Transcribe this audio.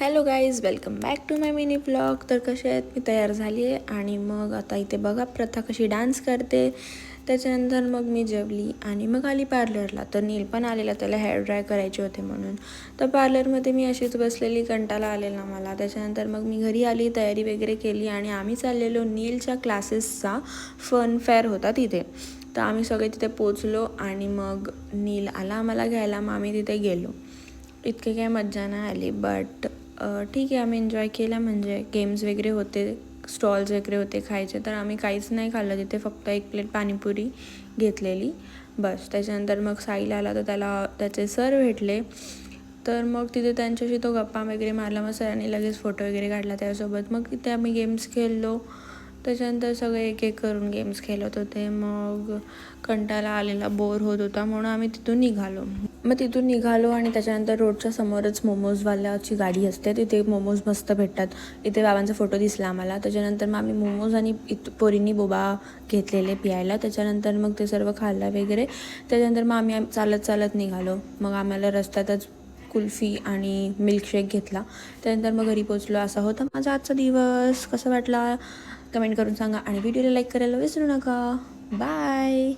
Hello guys, welcome back to my mini blog. तर कसे आहेत, मी तयार झाली आहे आणि मग आता इथे बघा प्रथा कशी डान्स करते. त्याच्यानंतर मग मी जेवली आणि मग आली पार्लरला. तर नील पण आलेला, त्याला हेअर ड्राय करायचे होते म्हणून. तर पार्लरमध्ये मी अशीच बसलेली, कंटाळा आलेला मला. त्याच्यानंतर मग मी घरी आली, तयारी वगैरे केली आणि आम्ही चाललेलो नीलच्या क्लासेसचा फन फेअर होता तिथे. तर आम्ही सगळे तिथे पोचलो आणि मग नील आला आम्हाला घ्यायला. मग आम्ही तिथे गेलो. इतके काही मज्जा नाही आली, बट ठीक आहे, आम्ही एन्जॉय केला. म्हणजे गेम्स वगैरे होते, स्टॉल्स वगैरे होते खायचे. तर आम्ही काहीच नाही खाल्लं तिथे, फक्त एक प्लेट पाणीपुरी घेतलेली बस. त्याच्यानंतर मग साहिल आला, तर त्याला त्याचे सर भेटले. तर मग तिथे त्यांच्याशी तो गप्पा वगैरे मारला. मग सरांनी लगेच फोटो वगैरे काढला त्यासोबत. मग तिथे आम्ही गेम्स खेळलो. त्याच्यानंतर सगळे एक एक करून गेम्स खेळत होते. मग कंटाळा आलेला, बोर होत होता, म्हणून आम्ही तिथून निघालो. आणि त्याच्यानंतर रोडच्या समोरच मोमोजवाल्याची गाडी असते, तिथे मोमोज मस्त भेटतात. इथे बाबांचा फोटो दिसला आम्हाला. त्याच्यानंतर मग आम्ही मोमोज आणि पोरींनी बोबा घेतलेले पियायला. त्याच्यानंतर मग ते सर्व खाल्लं वगैरे. त्याच्यानंतर मग आम्ही चालत निघालो. मग आम्हाला रस्त्यातच कुल्फी आणि मिल्कशेक घेतला. त्यानंतर मग घरी पोचलो. असा होता माझा आजचा दिवस. कसा वाटला कमेंट करून सांगा आणि व्हिडिओला लाईक करायला विसरू नका. बाय.